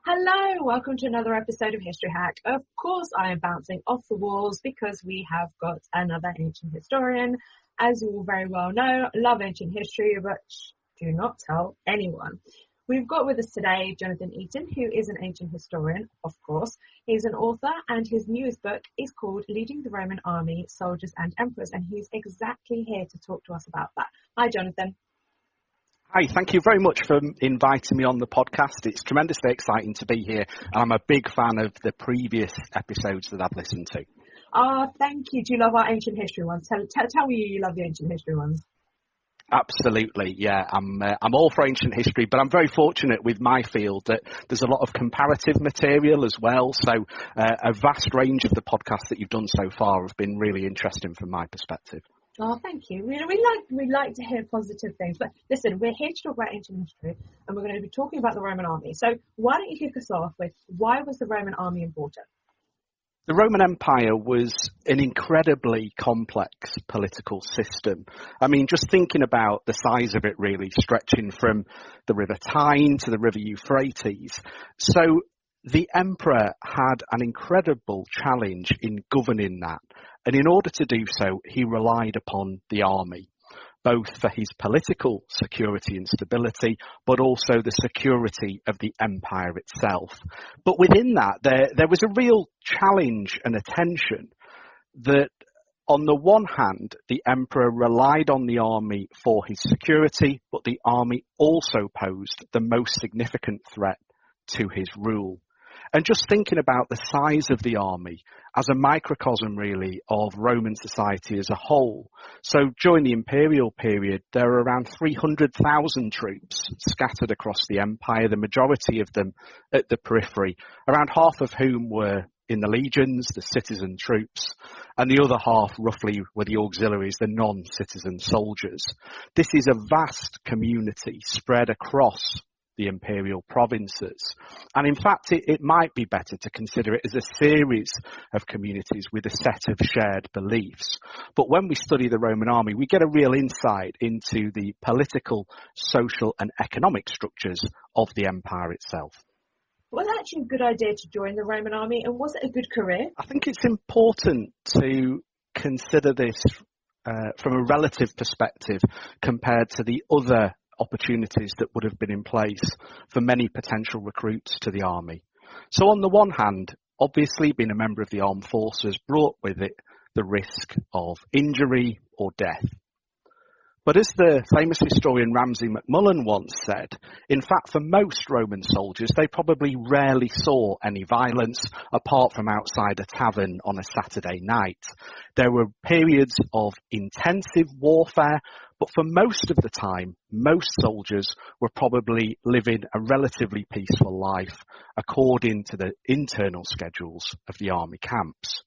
Hello, welcome to another episode of History Hack. Of course, I am bouncing off the walls because we have got another ancient historian. As you all very well know, I love ancient history, but do not tell anyone. We've got with us today Jonathan Eaton, who is an ancient historian, of course. He's an author, and his newest book is called Leading the Roman Army, Soldiers and Emperors, and he's exactly here to talk to us about that. Hi, Jonathan. Hi, thank you very much for inviting me on the podcast. It's tremendously exciting to be here. I'm a big fan of the previous episodes that I've listened to. Thank you. Do you love our ancient history ones? Tell me you love the ancient history ones. Absolutely, yeah. I'm all for ancient history, but I'm very fortunate with my field that there's a lot of comparative material as well. So a vast range of the podcasts that you've done so far have been really interesting from my perspective. Oh, thank you. We like to hear positive things. But listen, we're here to talk about ancient history, and we're going to be talking about the Roman army. So why don't you kick us off with why was the Roman army important? The Roman Empire was an incredibly complex political system. I mean, just thinking about the size of it really, stretching from the River Tyne to the River Euphrates. So the emperor had an incredible challenge in governing that. And in order to do so, he relied upon the army, both for his political security and stability, but also the security of the empire itself. But within that, there was a real challenge and a tension that, on the one hand, the emperor relied on the army for his security, but the army also posed the most significant threat to his rule. And just thinking about the size of the army as a microcosm, really, of Roman society as a whole. So during the Imperial period, there were around 300,000 troops scattered across the empire, the majority of them at the periphery, around half of whom were in the legions, the citizen troops, and the other half roughly were the auxiliaries, the non-citizen soldiers. This is a vast community spread across the imperial provinces. And in fact, it might be better to consider it as a series of communities with a set of shared beliefs. But when we study the Roman army, we get a real insight into the political, social and economic structures of the empire itself. Was it actually a good idea to join the Roman army, and was it a good career? I think it's important to consider this from a relative perspective compared to the other opportunities that would have been in place for many potential recruits to the army. So on the one hand, obviously being a member of the armed forces brought with it the risk of injury or death. But as the famous historian Ramsay MacMullen once said, in fact, for most Roman soldiers, they probably rarely saw any violence apart from outside a tavern on a Saturday night. There were periods of intensive warfare, but for most of the time, most soldiers were probably living a relatively peaceful life according to the internal schedules of the army camps.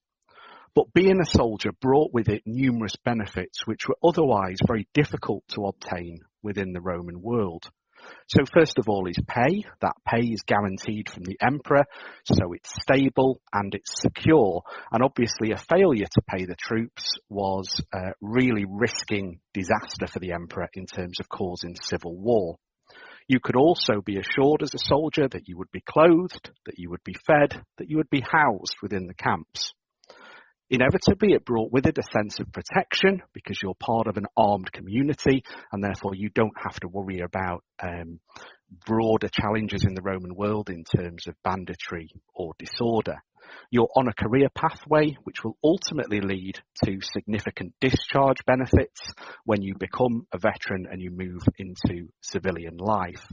But being a soldier brought with it numerous benefits which were otherwise very difficult to obtain within the Roman world. So first of all is pay. That pay is guaranteed from the emperor, so it's stable and it's secure. And obviously a failure to pay the troops was really risking disaster for the emperor in terms of causing civil war. You could also be assured as a soldier that you would be clothed, that you would be fed, that you would be housed within the camps. Inevitably, it brought with it a sense of protection because you're part of an armed community and therefore you don't have to worry about broader challenges in the Roman world in terms of banditry or disorder. You're on a career pathway which will ultimately lead to significant discharge benefits when you become a veteran and you move into civilian life.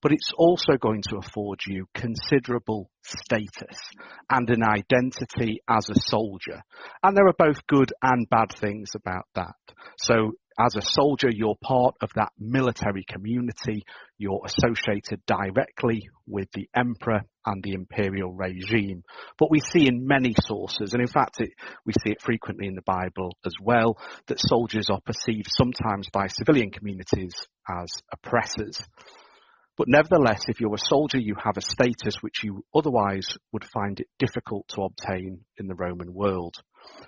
But it's also going to afford you considerable status and an identity as a soldier. And there are both good and bad things about that. So as a soldier, you're part of that military community. You're associated directly with the emperor and the imperial regime. But we see in many sources, and in fact we see it frequently in the Bible as well, that soldiers are perceived sometimes by civilian communities as oppressors. But nevertheless, if you're a soldier, you have a status which you otherwise would find it difficult to obtain in the Roman world.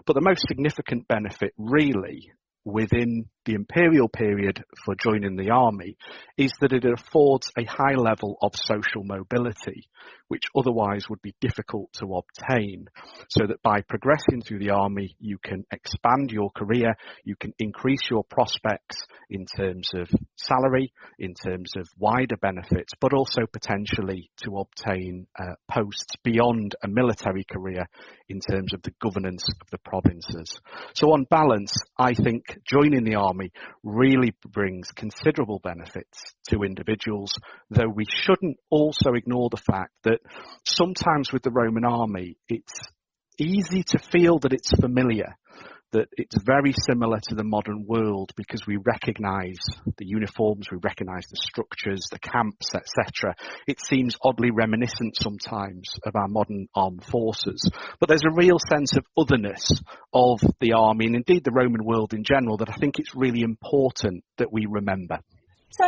But the most significant benefit really within the Imperial period for joining the army is that it affords a high level of social mobility, which otherwise would be difficult to obtain. So that by progressing through the army, you can expand your career, you can increase your prospects in terms of salary, in terms of wider benefits, but also potentially to obtain posts beyond a military career in terms of the governance of the provinces. So on balance, I think joining the army really brings considerable benefits to individuals, though we shouldn't also ignore the fact that sometimes with the Roman army, it's easy to feel that it's familiar, that it's very similar to the modern world because we recognise the uniforms, we recognise the structures, the camps, etc. It seems oddly reminiscent sometimes of our modern armed forces. But there's a real sense of otherness of the army and indeed the Roman world in general that I think it's really important that we remember. So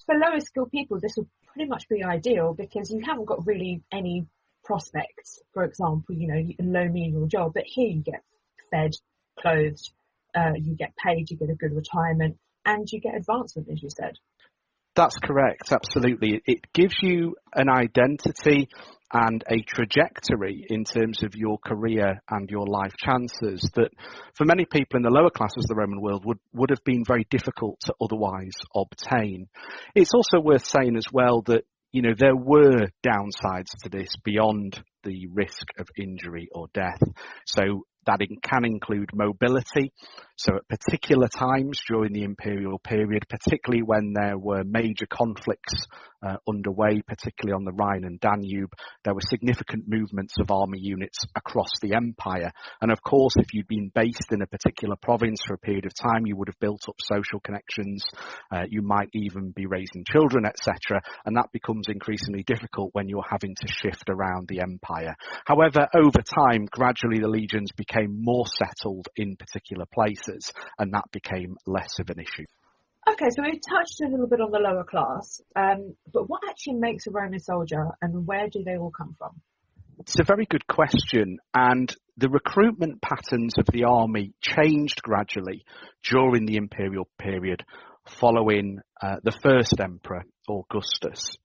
for lower skilled people, this would pretty much be ideal because you haven't got really any prospects. For example, you know, you can low menial job, but here you get fed, clothed, you get paid, you get a good retirement, and you get advancement, as you said. That's correct, absolutely. It gives you an identity and a trajectory in terms of your career and your life chances that for many people in the lower classes of the Roman world would have been very difficult to otherwise obtain. It's also worth saying as well that, you know, there were downsides to this beyond the risk of injury or death. So that can include mobility. So at particular times during the Imperial period, particularly when there were major conflicts underway, particularly on the Rhine and Danube, there were significant movements of army units across the empire. And of course, if you'd been based in a particular province for a period of time, you would have built up social connections. You might even be raising children, etc. And that becomes increasingly difficult when you're having to shift around the empire. However, over time, gradually the legions became more settled in particular places, and that became less of an issue. Okay, so we've touched a little bit on the lower class, but what actually makes a Roman soldier and where do they all come from? It's a very good question, and the recruitment patterns of the army changed gradually during the Imperial period following the first emperor, Augustus.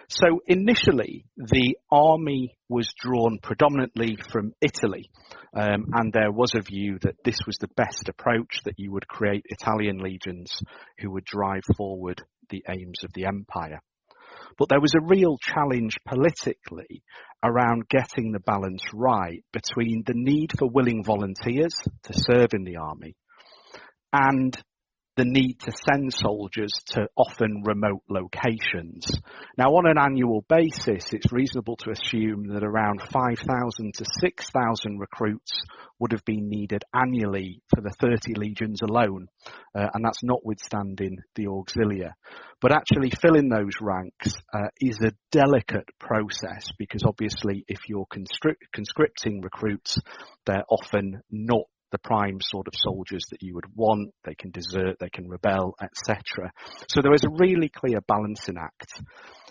So initially, the army was drawn predominantly from Italy, and there was a view that this was the best approach, that you would create Italian legions who would drive forward the aims of the empire. But there was a real challenge politically around getting the balance right between the need for willing volunteers to serve in the army and the need to send soldiers to often remote locations. Now, on an annual basis, it's reasonable to assume that around 5,000 to 6,000 recruits would have been needed annually for the 30 legions alone, and that's notwithstanding the auxilia. But actually filling those ranks is a delicate process because obviously if you're conscripting recruits, they're often not the prime sort of soldiers that you would want. They can desert, they can rebel, etc. So there is a really clear balancing act.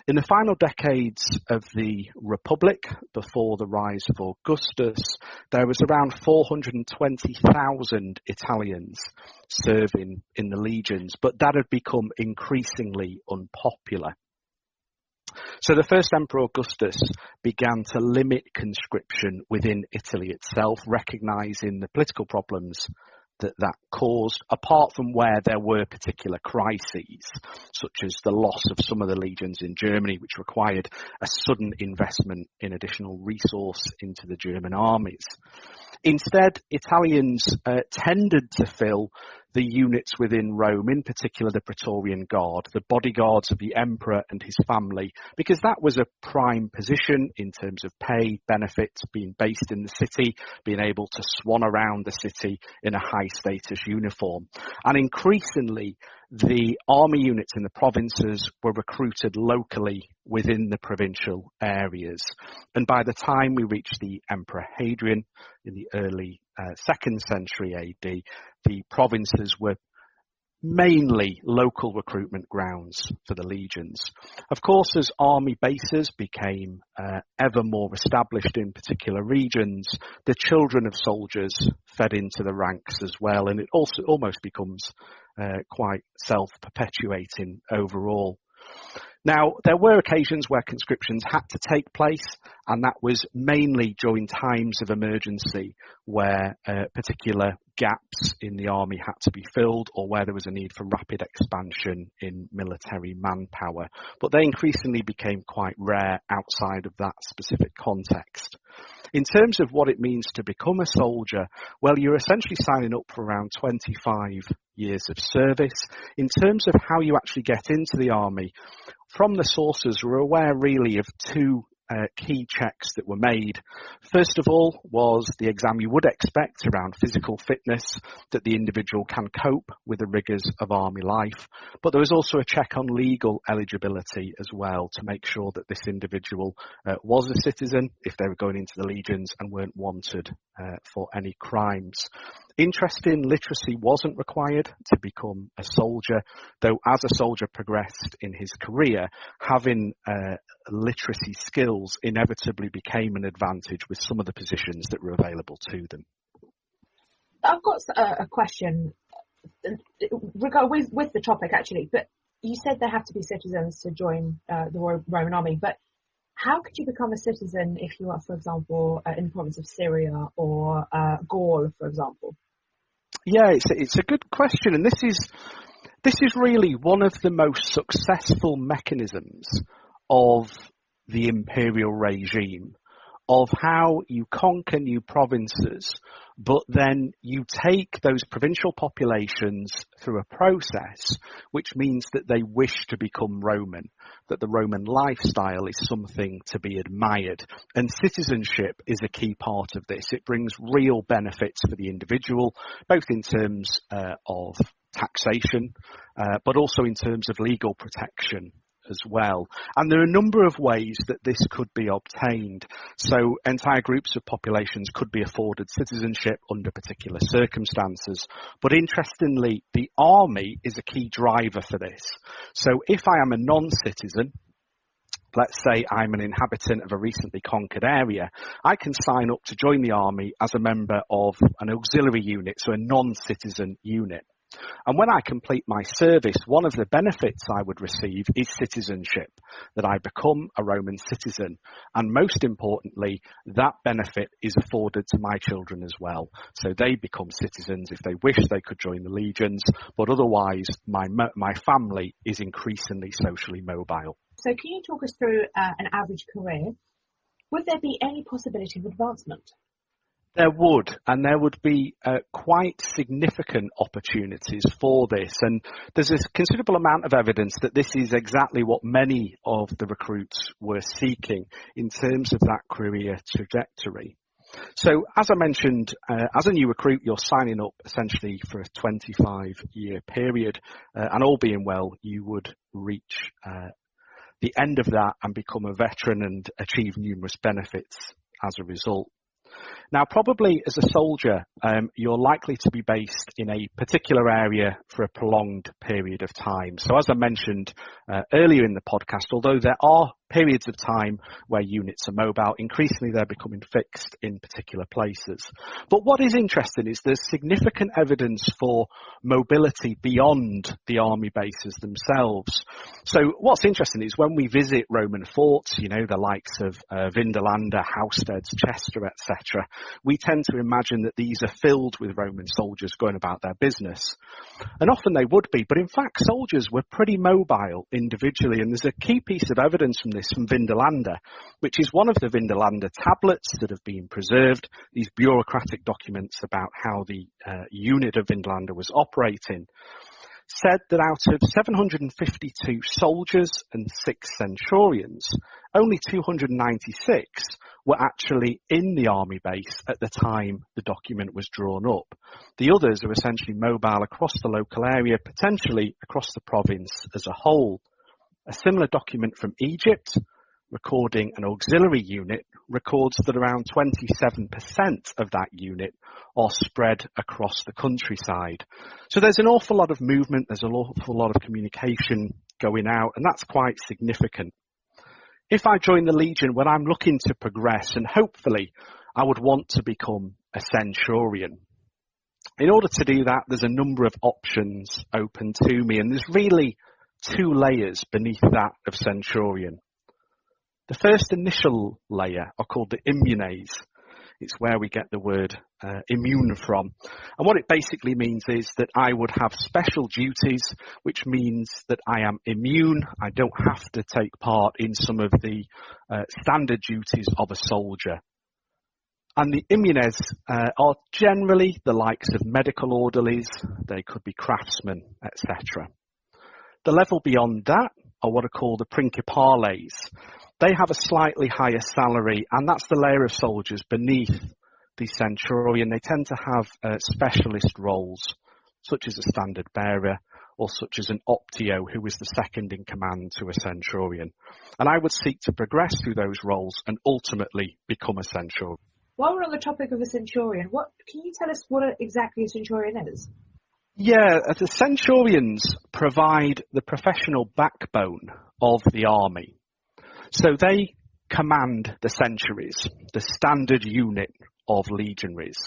In the final decades of the Republic, before the rise of Augustus, there was around 420,000 Italians serving in the legions, but that had become increasingly unpopular. So the first Emperor Augustus began to limit conscription within Italy itself, recognising the political problems that caused, apart from where there were particular crises, such as the loss of some of the legions in Germany, which required a sudden investment in additional resource into the German armies. Instead, Italians tended to fill the units within Rome, in particular the Praetorian Guard, the bodyguards of the emperor and his family, because that was a prime position in terms of pay, benefits, being based in the city, being able to swan around the city in a high status uniform. And increasingly, the army units in the provinces were recruited locally within the provincial areas. And by the time we reached the Emperor Hadrian in the early 2nd century AD, the provinces were mainly local recruitment grounds for the legions. Of course, as army bases became ever more established in particular regions, the children of soldiers fed into the ranks as well, and it also almost becomes quite self-perpetuating overall. Now, there were occasions where conscriptions had to take place, and that was mainly during times of emergency where particular gaps in the army had to be filled, or where there was a need for rapid expansion in military manpower. But they increasingly became quite rare outside of that specific context. In terms of what it means to become a soldier, well, you're essentially signing up for around 25 years of service. In terms of how you actually get into the army, from the sources, we're aware really of two key checks that were made. First of all was the exam you would expect around physical fitness, that the individual can cope with the rigours of army life. But there was also a check on legal eligibility as well to make sure that this individual was a citizen if they were going into the legions and weren't wanted for any crimes. Interesting, literacy wasn't required to become a soldier, though as a soldier progressed in his career, having literacy skills inevitably became an advantage with some of the positions that were available to them. I've got a question with the topic actually, but you said they have to be citizens to join the Roman army, but how could you become a citizen if you are, for example, in the province of Syria or Gaul, for example? Yeah, it's a good question, and this is really one of the most successful mechanisms of the imperial regime, of how you conquer new provinces, but then you take those provincial populations through a process which means that they wish to become Roman, that the Roman lifestyle is something to be admired. And citizenship is a key part of this. It brings real benefits for the individual, both in terms of taxation, but also in terms of legal protection as well. And there are a number of ways that this could be obtained. So entire groups of populations could be afforded citizenship under particular circumstances. But interestingly, the army is a key driver for this. So if I am a non-citizen, let's say I'm an inhabitant of a recently conquered area, I can sign up to join the army as a member of an auxiliary unit, so a non-citizen unit. And when I complete my service, one of the benefits I would receive is citizenship, that I become a Roman citizen. And most importantly, that benefit is afforded to my children as well. So they become citizens. If they wish, they could join the legions, but otherwise my family is increasingly socially mobile. So can you talk us through an average career? Would there be any possibility of advancement? There would, and there would be quite significant opportunities for this. And there's a considerable amount of evidence that this is exactly what many of the recruits were seeking in terms of that career trajectory. So, as I mentioned, as a new recruit, you're signing up essentially for a 25-year period, and all being well, you would reach the end of that and become a veteran and achieve numerous benefits as a result. Now, probably as a soldier, you're likely to be based in a particular area for a prolonged period of time. So as I mentioned earlier in the podcast, although there are periods of time where units are mobile, increasingly they're becoming fixed in particular places. But what is interesting is there's significant evidence for mobility beyond the army bases themselves. So what's interesting is when we visit Roman forts, the likes of Vindolanda, Housesteads, Chester, etc., we tend to imagine that these are filled with Roman soldiers going about their business. And often they would be, but in fact soldiers were pretty mobile individually, and there's a key piece of evidence from this from Vindolanda, which is one of the Vindolanda tablets that have been preserved, these bureaucratic documents about how the unit of Vindolanda was operating, said that out of 752 soldiers and 6 centurions, only 296 were actually in the army base at the time the document was drawn up. The others are essentially mobile across the local area, potentially across the province as a whole. A similar document from Egypt, recording an auxiliary unit records that around 27% of that unit are spread across the countryside. So there's an awful lot of movement, there's an awful lot of communication going out, and that's quite significant. If I join the Legion, when I'm looking to progress, and hopefully I would want to become a Centurion. In order to do that, there's a number of options open to me, and there's really two layers beneath that of Centurion. The first initial layer are called the immunes. It's where we get the word immune from. And what it basically means is that I would have special duties, which means that I am immune. I don't have to take part in some of the standard duties of a soldier. And the immunes are generally the likes of medical orderlies. They could be craftsmen, etc. The level beyond that are what are called the principales. They have a slightly higher salary, and that's the layer of soldiers beneath the Centurion. They tend to have specialist roles, such as a standard bearer, or such as an optio, who is the second in command to a Centurion. And I would seek to progress through those roles and ultimately become a Centurion. While we're on the topic of a Centurion, can you tell us what exactly a Centurion is? Yeah, the Centurions provide the professional backbone of the army. So they command the centuries, the standard unit of legionaries.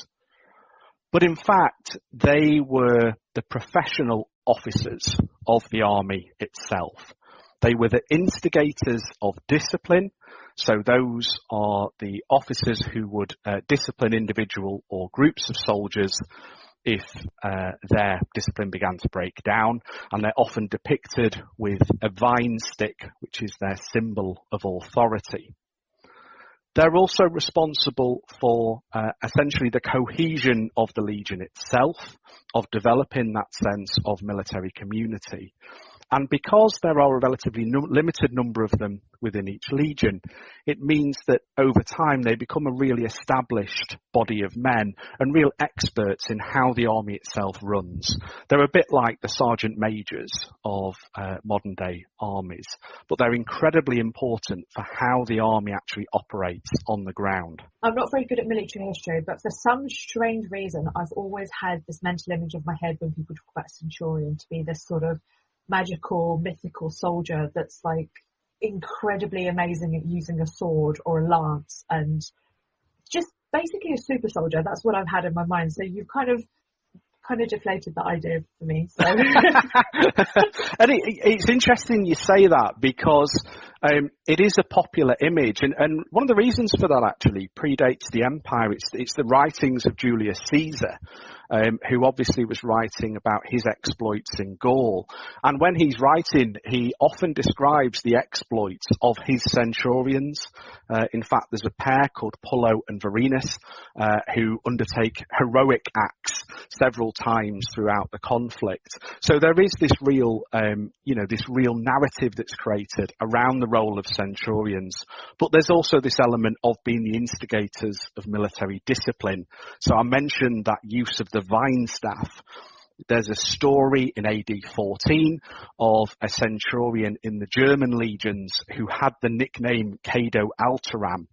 But in fact, they were the professional officers of the army itself. They were the instigators of discipline. So those are the officers who would discipline individual or groups of soldiers if their discipline began to break down, and they're often depicted with a vine stick, which is their symbol of authority. They're also responsible for essentially the cohesion of the legion itself, of developing that sense of military community. And because there are a relatively limited number of them within each legion, it means that over time they become a really established body of men and real experts in how the army itself runs. They're a bit like the sergeant majors of modern day armies, but they're incredibly important for how the army actually operates on the ground. I'm not very good at military history, but for some strange reason, I've always had this mental image of my head when people talk about Centurion to be this sort of magical, mythical soldier that's like incredibly amazing at using a sword or a lance and just basically a super soldier. That's what I've had in my mind. So you've kind of deflated the idea for me. So. And it's interesting you say that because it is a popular image, and one of the reasons for that actually predates the empire. It's the writings of Julius Caesar, who obviously was writing about his exploits in Gaul. And when he's writing, he often describes the exploits of his centurions. In fact, there's a pair called Pullo and Varenus who undertake heroic acts several times throughout the conflict. So there is this real, this real narrative that's created around the role of centurions. But there's also this element of being the instigators of military discipline. So I mentioned that use of the vine staff. There's a story in AD 14 of a centurion in the German legions who had the nickname Cado Alteram.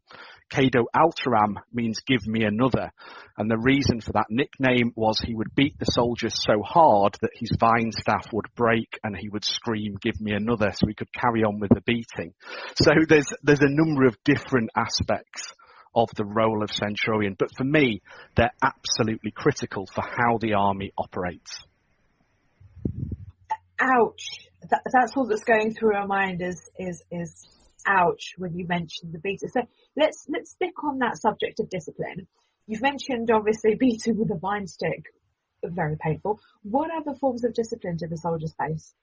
Cado Alteram means give me another. And the reason for that nickname was he would beat the soldiers so hard that his vine staff would break and he would scream, give me another, so he could carry on with the beating. So there's a number of different aspects of the role of centurion. But for me, they're absolutely critical for how the army operates. Ouch. That's all that's going through our mind is ouch when you mentioned the beater. So let's stick on that subject of discipline. You've mentioned obviously beating with a vine stick, very painful. What other forms of discipline do the soldiers face?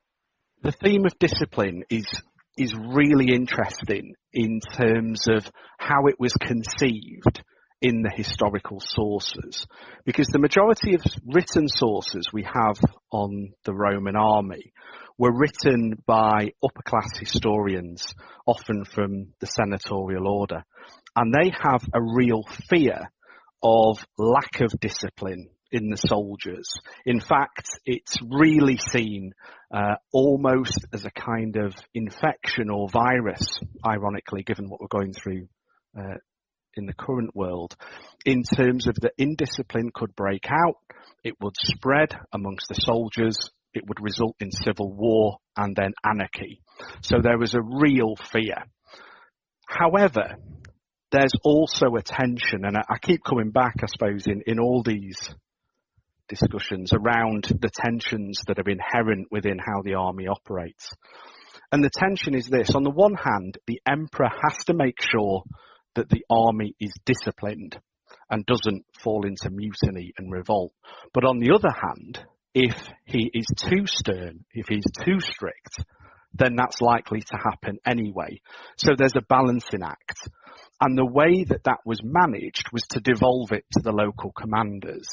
The theme of discipline is really interesting in terms of how it was conceived in the historical sources, because the majority of written sources we have on the Roman army were written by upper class historians, often from the senatorial order, and they have a real fear of lack of discipline in the soldiers. In fact, it's really seen almost as a kind of infection or virus, ironically, given what we're going through in the current world, in terms of the indiscipline could break out, it would spread amongst the soldiers, it would result in civil war and then anarchy. So there was a real fear. However, there's also a tension, and I keep coming back, I suppose, in all these discussions around the tensions that are inherent within how the army operates. And the tension is this. On the one hand, the emperor has to make sure that the army is disciplined and doesn't fall into mutiny and revolt. But on the other hand, if he is too stern, if he's too strict, then that's likely to happen anyway. So there's a balancing act. And the way that that was managed was to devolve it to the local commanders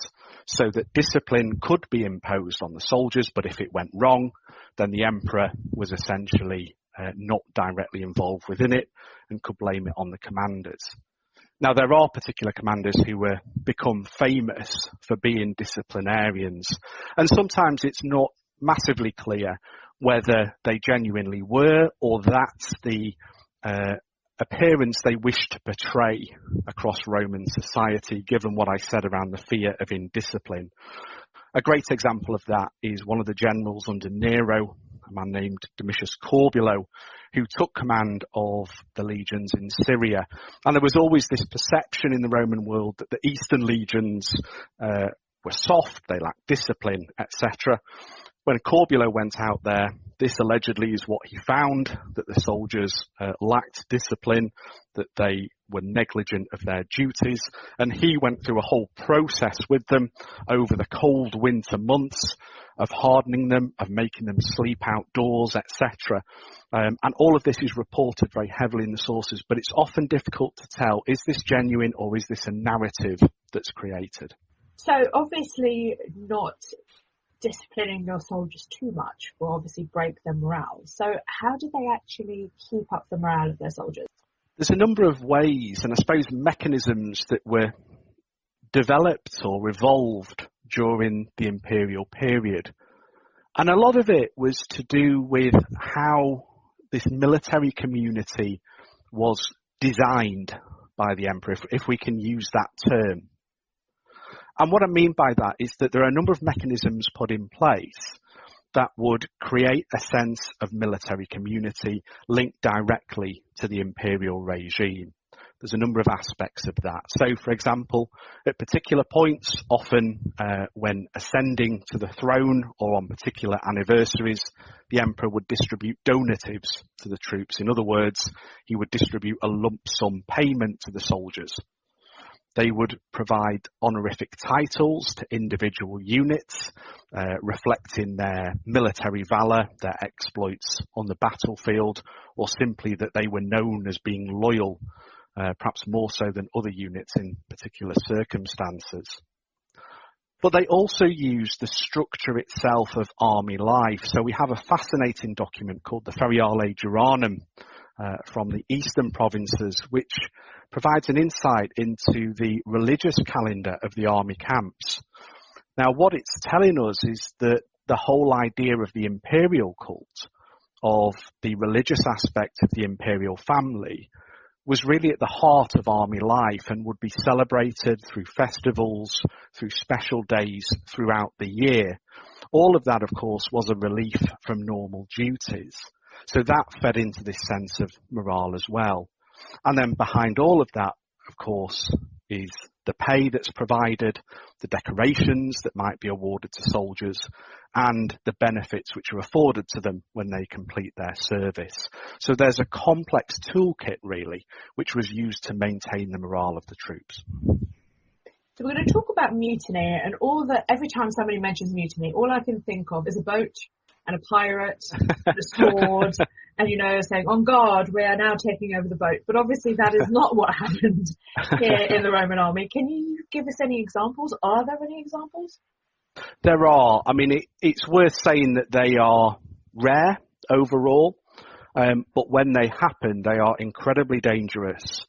so that discipline could be imposed on the soldiers, but if it went wrong, then the emperor was essentially not directly involved within it and could blame it on the commanders. Now, there are particular commanders who were become famous for being disciplinarians, and sometimes it's not massively clear whether they genuinely were or that's the appearance they wish to portray across Roman society, given what I said around the fear of indiscipline. A great example of that is one of the generals under Nero, a man named Domitius Corbulo, who took command of the legions in Syria. And there was always this perception in the Roman world that the Eastern legions were soft, they lacked discipline, etc. When Corbulo went out there, this allegedly is what he found, that the soldiers lacked discipline, that they were negligent of their duties, and he went through a whole process with them over the cold winter months of hardening them, of making them sleep outdoors, etc. And all of this is reported very heavily in the sources, but it's often difficult to tell, is this genuine or is this a narrative that's created? So obviously not disciplining your soldiers too much will obviously break their morale. So how do they actually keep up the morale of their soldiers? There's a number of ways, and I suppose mechanisms that were developed or evolved during the imperial period. And a lot of it was to do with how this military community was designed by the emperor, if we can use that term. And what I mean by that is that there are a number of mechanisms put in place that would create a sense of military community linked directly to the imperial regime. There's a number of aspects of that. So, for example, at particular points, often when ascending to the throne or on particular anniversaries, the emperor would distribute donatives to the troops. In other words, he would distribute a lump sum payment to the soldiers. They would provide honorific titles to individual units, reflecting their military valour, their exploits on the battlefield, or simply that they were known as being loyal, perhaps more so than other units in particular circumstances. But they also use the structure itself of army life. So we have a fascinating document called the Feriale Juranum from the eastern provinces, which provides an insight into the religious calendar of the army camps. Now, what it's telling us is that the whole idea of the imperial cult, of the religious aspect of the imperial family, was really at the heart of army life and would be celebrated through festivals, through special days throughout the year. All of that, of course, was a relief from normal duties. So that fed into this sense of morale as well. And then behind all of that, of course, is the pay that's provided, the decorations that might be awarded to soldiers, and the benefits which are afforded to them when they complete their service. So there's a complex toolkit, really, which was used to maintain the morale of the troops. So we're going to talk about mutiny, and every time somebody mentions mutiny, all I can think of is a boat and a pirate and a sword and, saying, on guard, we are now taking over the boat. But obviously that is not what happened here in the Roman army. Can you give us any examples? Are there any examples? There are. I mean, it's worth saying that they are rare overall, but when they happen, they are incredibly dangerous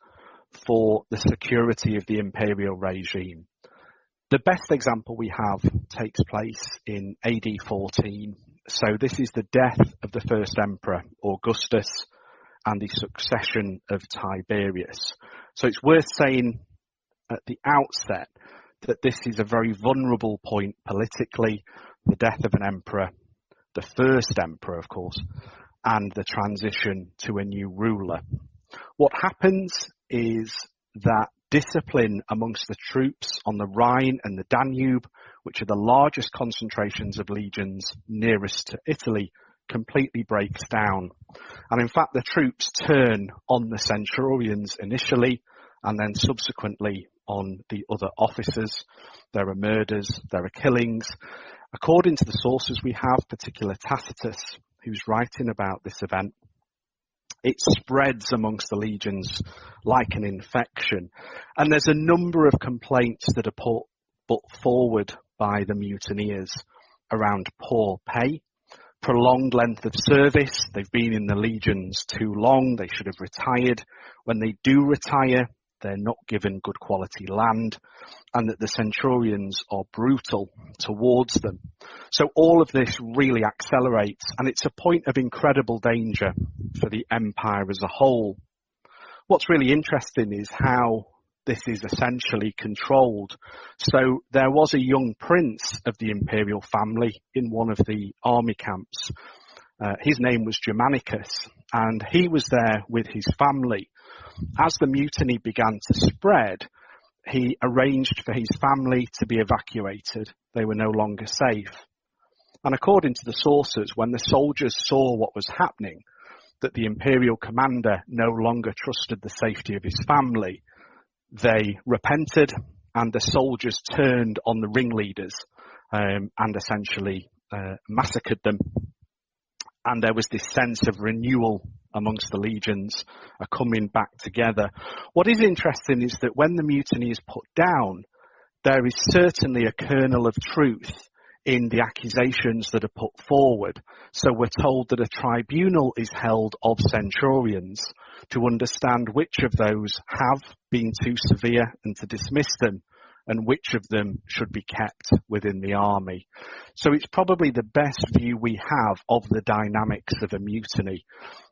for the security of the imperial regime. The best example we have takes place in AD 14. So this is the death of the first emperor, Augustus, and the succession of Tiberius. So it's worth saying at the outset that this is a very vulnerable point politically, the death of an emperor, the first emperor, of course, and the transition to a new ruler. What happens is that discipline amongst the troops on the Rhine and the Danube, which are the largest concentrations of legions nearest to Italy, completely breaks down. And in fact, the troops turn on the Centurions initially, and then subsequently on the other officers. There are murders, there are killings. According to the sources we have, particularly Tacitus, who's writing about this event, it spreads amongst the legions like an infection. And there's a number of complaints that are put forward by the mutineers around poor pay, prolonged length of service. They've been in the legions too long. They should have retired. When they do retire, they're not given good quality land, and that the Centurions are brutal towards them. So all of this really accelerates, and it's a point of incredible danger for the empire as a whole. What's really interesting is how this is essentially controlled. So there was a young prince of the imperial family in one of the army camps. His name was Germanicus, and he was there with his family. As the mutiny began to spread, he arranged for his family to be evacuated. They were no longer safe. And according to the sources, when the soldiers saw what was happening, that the imperial commander no longer trusted the safety of his family, they repented, and the soldiers turned on the ringleaders and essentially massacred them. And there was this sense of renewal amongst the legions, coming back together. What is interesting is that when the mutiny is put down, there is certainly a kernel of truth in the accusations that are put forward. So we're told that a tribunal is held of Centurions to understand which of those have been too severe and to dismiss them, and which of them should be kept within the army. So it's probably the best view we have of the dynamics of a mutiny.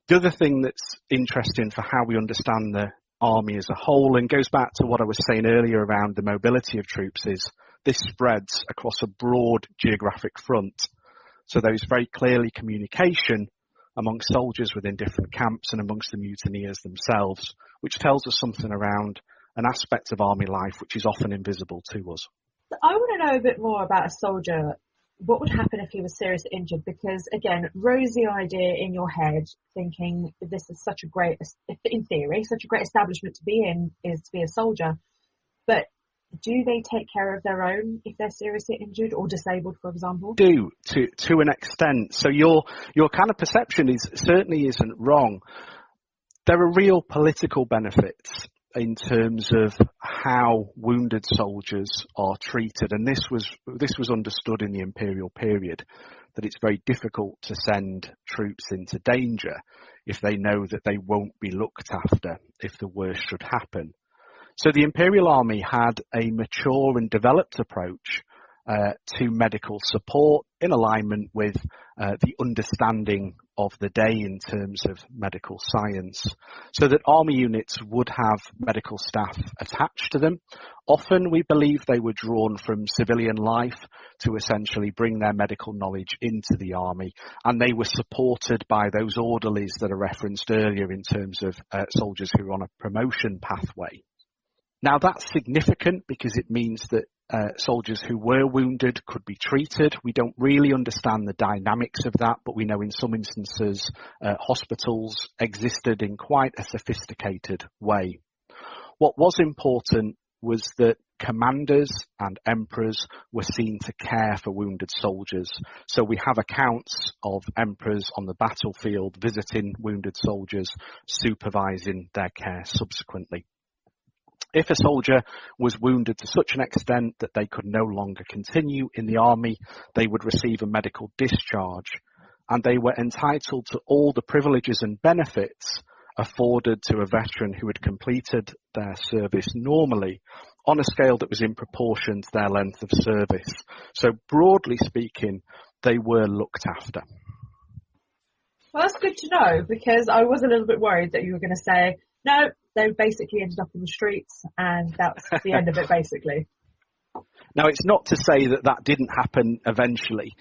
The other thing that's interesting for how we understand the army as a whole, and goes back to what I was saying earlier around the mobility of troops, is this spreads across a broad geographic front. So there's very clearly communication amongst soldiers within different camps and amongst the mutineers themselves, which tells us something around an aspect of army life which is often invisible to us. I want to know a bit more about a soldier. What would happen if he was seriously injured? Because, again, rosy idea in your head, thinking this is such a great, in theory, such a great establishment to be in, is to be a soldier. But do they take care of their own if they're seriously injured or disabled, for example? Do, to an extent. So your kind of perception certainly isn't wrong. There are real political benefits in terms of how wounded soldiers are treated, and this was understood in the imperial period, that it's very difficult to send troops into danger if they know that they won't be looked after if the worst should happen. So the imperial army had a mature and developed approach to medical support in alignment with the understanding of the day in terms of medical science, so that army units would have medical staff attached to them. Often we believe they were drawn from civilian life to essentially bring their medical knowledge into the army, and they were supported by those orderlies that are referenced earlier in terms of soldiers who are on a promotion pathway. Now that's significant because it means that soldiers who were wounded could be treated. We don't really understand the dynamics of that, but we know in some instances hospitals existed in quite a sophisticated way. What was important was that commanders and emperors were seen to care for wounded soldiers. So we have accounts of emperors on the battlefield visiting wounded soldiers, supervising their care subsequently. If a soldier was wounded to such an extent that they could no longer continue in the army, they would receive a medical discharge, and they were entitled to all the privileges and benefits afforded to a veteran who had completed their service normally on a scale that was in proportion to their length of service. So broadly speaking, they were looked after. Well, that's good to know, because I was a little bit worried that you were going to say, no, they basically ended up on the streets and that's the end of it, basically. Now, it's not to say that that didn't happen eventually,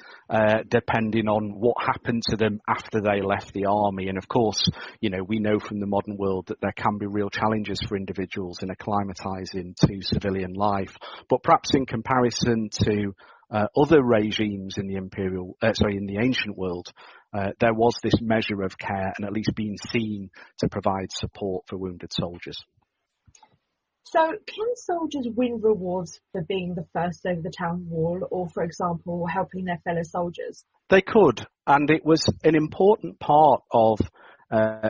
depending on what happened to them after they left the army. And of course, we know from the modern world that there can be real challenges for individuals in acclimatizing to civilian life. But perhaps in comparison to other regimes in the in the ancient world, there was this measure of care and at least being seen to provide support for wounded soldiers. So can soldiers win rewards for being the first over the town wall, or, for example, helping their fellow soldiers? They could, and it was an important part of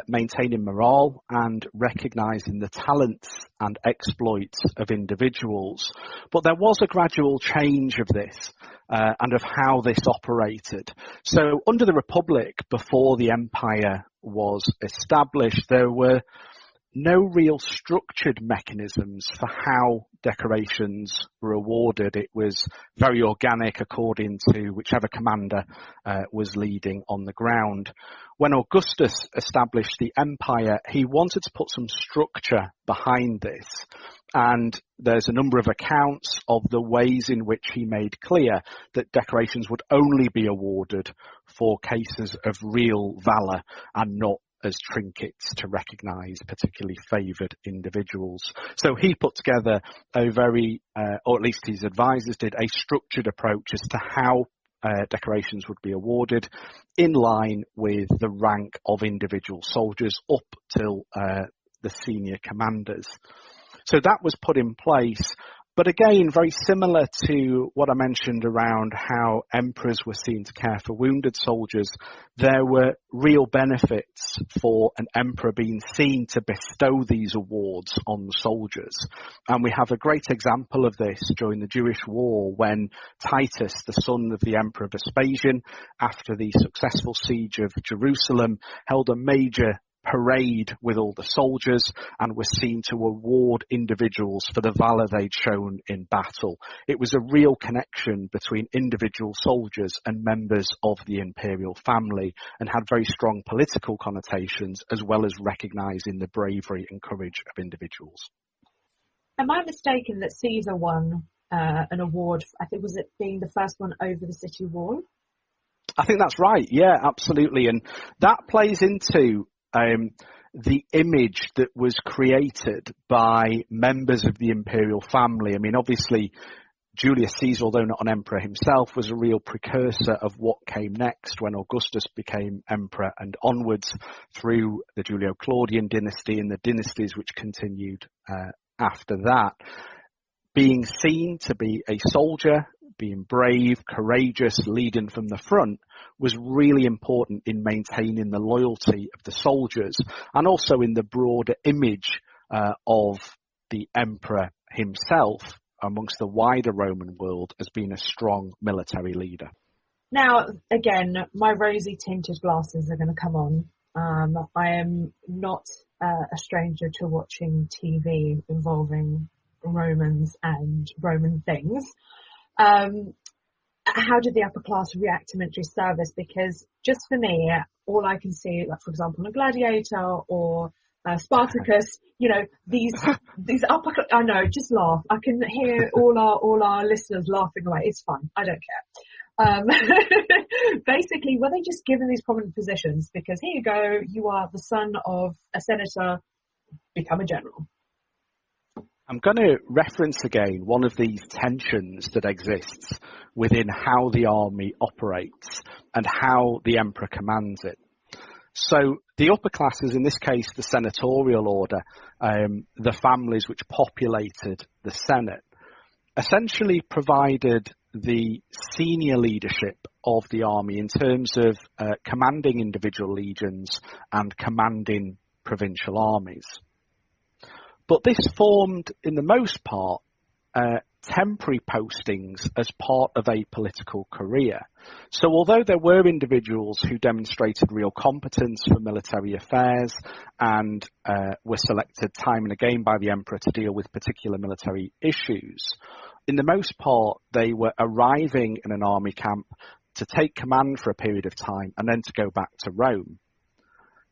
maintaining morale and recognising the talents and exploits of individuals. But there was a gradual change of this and of how this operated. So under the Republic, before the Empire was established, there were no real structured mechanisms for how decorations were awarded. It was very organic according to whichever commander was leading on the ground. When Augustus established the empire, he wanted to put some structure behind this. And there's a number of accounts of the ways in which he made clear that decorations would only be awarded for cases of real valour and not as trinkets to recognise particularly favoured individuals. So he put together a very, or at least his advisors did, a structured approach as to how decorations would be awarded in line with the rank of individual soldiers up till the senior commanders. So that was put in place. But again, very similar to what I mentioned around how emperors were seen to care for wounded soldiers, there were real benefits for an emperor being seen to bestow these awards on the soldiers. And we have a great example of this during the Jewish War when Titus, the son of the Emperor Vespasian, after the successful siege of Jerusalem, held a major parade with all the soldiers and was seen to award individuals for the valour they'd shown in battle. It was a real connection between individual soldiers and members of the imperial family and had very strong political connotations as well as recognising the bravery and courage of individuals. Am I mistaken that Caesar won an award, I think, was it being the first one over the city wall? I think that's right, yeah, absolutely. And that plays into the image that was created by members of the imperial family. I mean, obviously, Julius Caesar, although not an emperor himself, was a real precursor of what came next when Augustus became emperor and onwards through the Julio-Claudian dynasty and the dynasties which continued after that. Being seen to be a soldier, being brave, courageous, leading from the front was really important in maintaining the loyalty of the soldiers and also in the broader image of the emperor himself amongst the wider Roman world as being a strong military leader. Now, again, my rosy tinted glasses are going to come on. I am not a stranger to watching TV involving Romans and Roman things. How did the upper class react to military service? Because just for me, all I can see, like for example, a Gladiator or Spartacus, these upper, I know, just laugh. I can hear all our listeners laughing away. It's fun. I don't care. Basically, were they just given these prominent positions because here you go, you are the son of a senator, become a general? I'm going to reference again one of these tensions that exists within how the army operates and how the emperor commands it. So the upper classes, in this case the senatorial order, the families which populated the Senate, essentially provided the senior leadership of the army in terms of commanding individual legions and commanding provincial armies. But this formed, in the most part, temporary postings as part of a political career. So although there were individuals who demonstrated real competence for military affairs and were selected time and again by the emperor to deal with particular military issues, in the most part, they were arriving in an army camp to take command for a period of time and then to go back to Rome.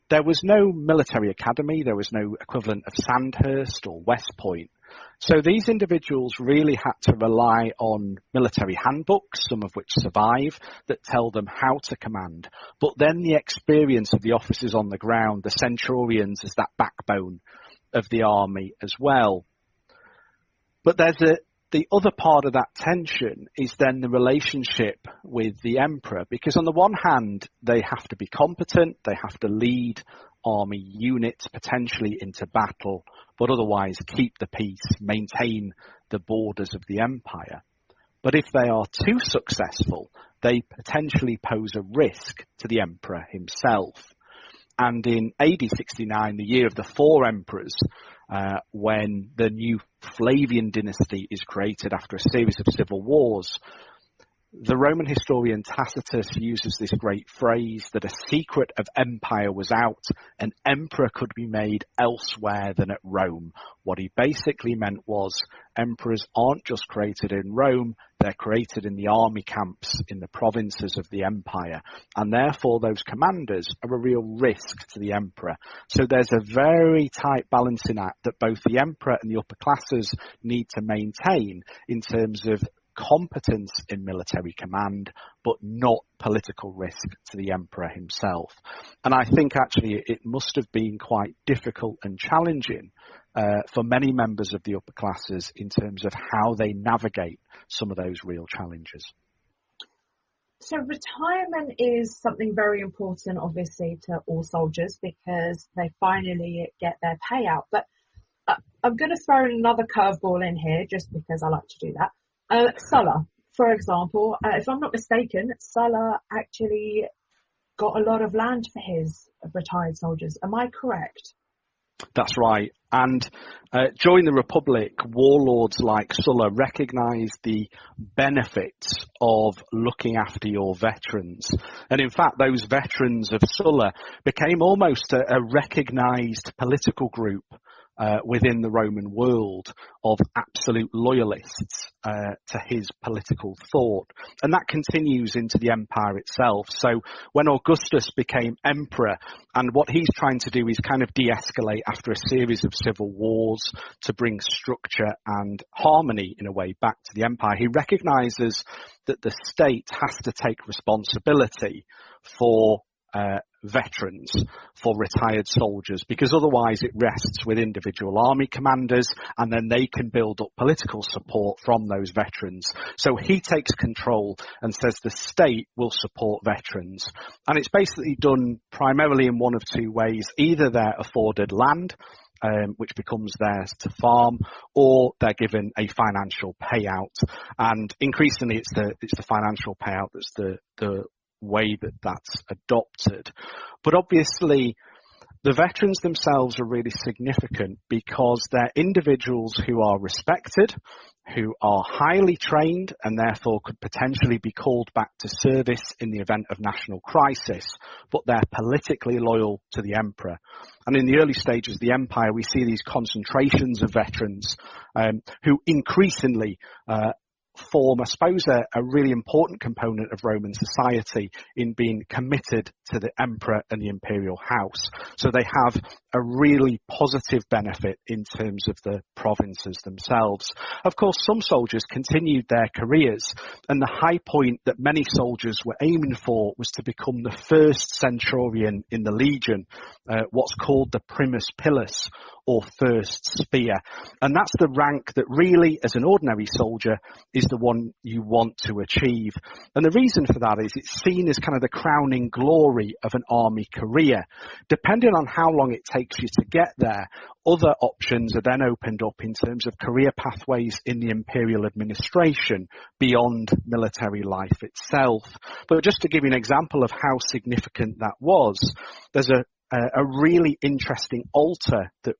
There was no military academy, there was no equivalent of Sandhurst or West Point. So these individuals really had to rely on military handbooks, some of which survive, that tell them how to command. But then the experience of the officers on the ground, the Centurions, as that backbone of the army as well. But the other part of that tension is then the relationship with the emperor, because on the one hand, they have to be competent, they have to lead army units potentially into battle, but otherwise keep the peace, maintain the borders of the empire. But if they are too successful, they potentially pose a risk to the emperor himself. And in AD 69, the year of the four emperors, when the new Flavian dynasty is created after a series of civil wars, the Roman historian Tacitus uses this great phrase that a secret of empire was out, an emperor could be made elsewhere than at Rome. What he basically meant was emperors aren't just created in Rome, they're created in the army camps in the provinces of the empire. And therefore those commanders are a real risk to the emperor. So there's a very tight balancing act that both the emperor and the upper classes need to maintain in terms of competence in military command, but not political risk to the emperor himself. And I think actually it must have been quite difficult and challenging for many members of the upper classes in terms of how they navigate some of those real challenges. So retirement is something very important, obviously, to all soldiers because they finally get their payout. But I'm going to throw another curveball in here just because I like to do that. Sulla, for example, if I'm not mistaken, Sulla actually got a lot of land for his retired soldiers. Am I correct? That's right. And during the Republic, warlords like Sulla recognised the benefits of looking after your veterans. And in fact, those veterans of Sulla became almost a recognised political group within the Roman world of absolute loyalists to his political thought. And that continues into the empire itself. So when Augustus became emperor, and what he's trying to do is kind of de-escalate after a series of civil wars to bring structure and harmony in a way back to the empire, he recognises that the state has to take responsibility for veterans, for retired soldiers, because otherwise it rests with individual army commanders and then they can build up political support from those veterans. So he takes control and says the state will support veterans. And it's basically done primarily in one of two ways. Either they're afforded land, which becomes theirs to farm, or they're given a financial payout. And increasingly it's the financial payout that's the way that's adopted. But obviously the veterans themselves are really significant because they're individuals who are respected, who are highly trained and therefore could potentially be called back to service in the event of national crisis, but they're politically loyal to the emperor. And in the early stages of the empire, we see these concentrations of veterans who increasingly form, I suppose, a really important component of Roman society in being committed to the emperor and the imperial house. So they have a really positive benefit in terms of the provinces themselves. Of course, some soldiers continued their careers, and the high point that many soldiers were aiming for was to become the first centurion in the legion, what's called the primus pilus, or first spear. And that's the rank that really, as an ordinary soldier, is the one you want to achieve. And the reason for that is it's seen as kind of the crowning glory of an army career. Depending on how long it takes you to get there, other options are then opened up in terms of career pathways in the imperial administration beyond military life itself. But just to give you an example of how significant that was, there's a really interesting altar that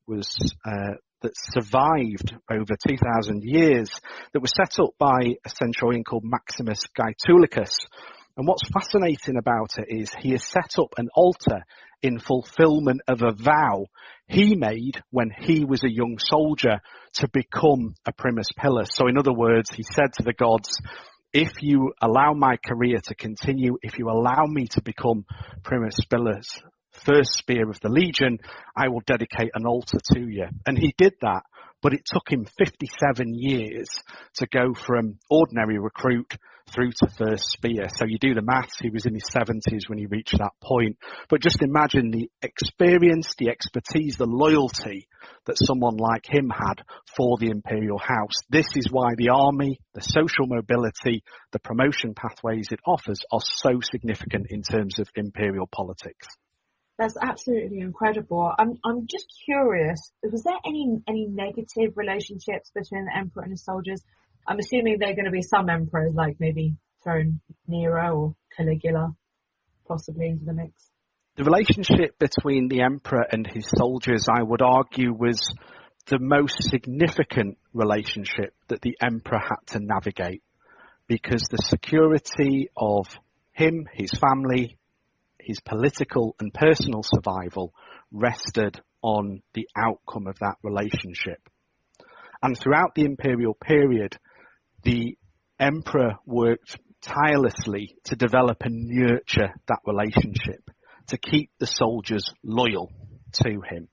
survived over 2,000 years that was set up by a centurion called Maximus Gaetulicus. And what's fascinating about it is he has set up an altar in fulfillment of a vow he made when he was a young soldier to become a primus pilus. So in other words, he said to the gods, if you allow my career to continue, if you allow me to become primus pilus, first spear of the legion, I will dedicate an altar to you. And he did that, but it took him 57 years to go from ordinary recruit through to first spear. So you do the maths, he was in his 70s when he reached that point. But just imagine the experience, the expertise, the loyalty that someone like him had for the imperial house. This is why the army, the social mobility, the promotion pathways it offers are so significant in terms of imperial politics. That's absolutely incredible. I'm just curious, was there any negative relationships between the emperor and his soldiers? I'm assuming there are going to be some emperors, like maybe throwing Nero or Caligula possibly into the mix. The relationship between the emperor and his soldiers, I would argue, was the most significant relationship that the emperor had to navigate, because the security of him, his family, his political and personal survival rested on the outcome of that relationship. And throughout the imperial period, the emperor worked tirelessly to develop and nurture that relationship, to keep the soldiers loyal to him.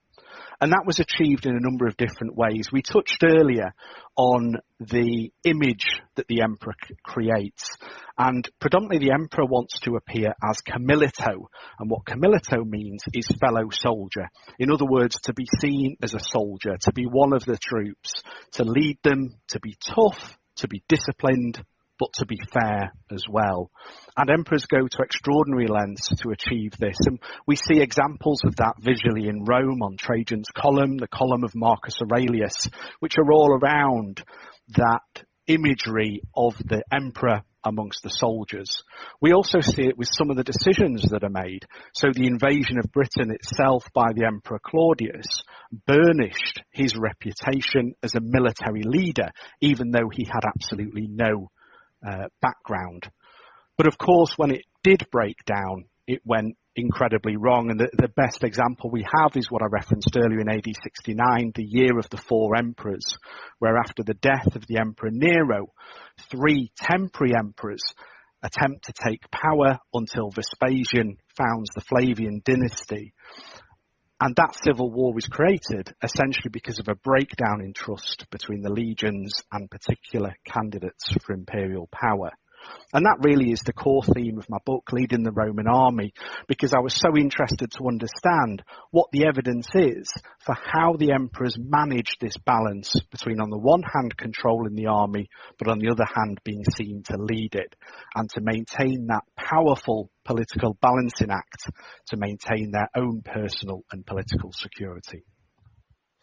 And that was achieved in a number of different ways. We touched earlier on the image that the emperor creates. And predominantly the emperor wants to appear as camilito. And what camilito means is fellow soldier. In other words, to be seen as a soldier, to be one of the troops, to lead them, to be tough, to be disciplined, but to be fair as well. And emperors go to extraordinary lengths to achieve this. And we see examples of that visually in Rome on Trajan's column, the column of Marcus Aurelius, which are all around that imagery of the emperor amongst the soldiers. We also see it with some of the decisions that are made. So the invasion of Britain itself by the Emperor Claudius burnished his reputation as a military leader, even though he had absolutely no background. But of course, when it did break down, it went incredibly wrong. And the best example we have is what I referenced earlier in AD 69, the year of the four emperors, where after the death of the Emperor Nero, 3 temporary emperors attempt to take power until Vespasian founds the Flavian dynasty. And that civil war was created essentially because of a breakdown in trust between the legions and particular candidates for imperial power. And that really is the core theme of my book, Leading the Roman Army, because I was so interested to understand what the evidence is for how the emperors managed this balance between, on the one hand, controlling the army, but on the other hand, being seen to lead it and to maintain that powerful political balancing act to maintain their own personal and political security.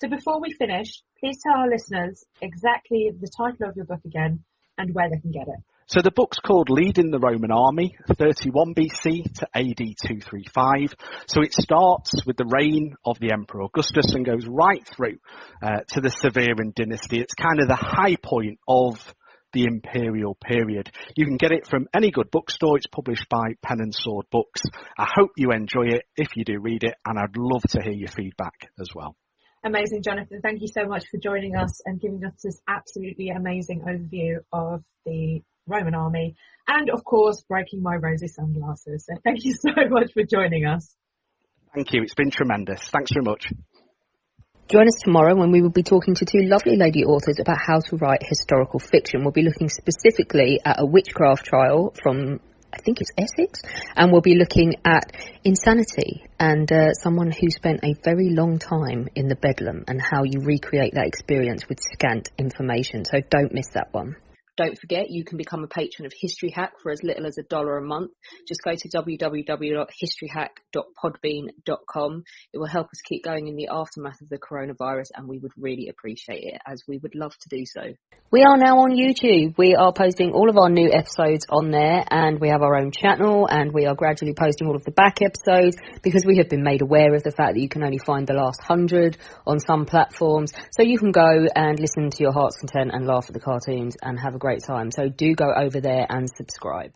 So before we finish, please tell our listeners exactly the title of your book again and where they can get it. So the book's called Leading the Roman Army, 31 BC to AD 235. So it starts with the reign of the Emperor Augustus and goes right through to the Severian dynasty. It's kind of the high point of the imperial period. You can get it from any good bookstore. It's published by Pen and Sword Books. I hope you enjoy it if you do read it, and I'd love to hear your feedback as well. Amazing, Jonathan. Thank you so much for joining us and giving us this absolutely amazing overview of the Roman army and, of course, breaking my rosy sunglasses. So thank you so much for joining us. Thank you. It's been tremendous. Thanks very much. Join us tomorrow when we will be talking to 2 lovely lady authors about how to write historical fiction. We'll be looking specifically at a witchcraft trial from, I think it's Essex, and we'll be looking at insanity and someone who spent a very long time in the bedlam and how you recreate that experience with scant information. So don't miss that one. Don't forget, you can become a patron of History Hack for as little as $1 a month. Just go to www.historyhack.podbean.com. It will help us keep going in the aftermath of the coronavirus, and we would really appreciate it, as we would love to do so. We are now on YouTube. We are posting all of our new episodes on there, and we have our own channel, and we are gradually posting all of the back episodes because we have been made aware of the fact that you can only find the last 100 on some platforms. So you can go and listen to your heart's content and laugh at the cartoons and have a great time. So do go over there and subscribe.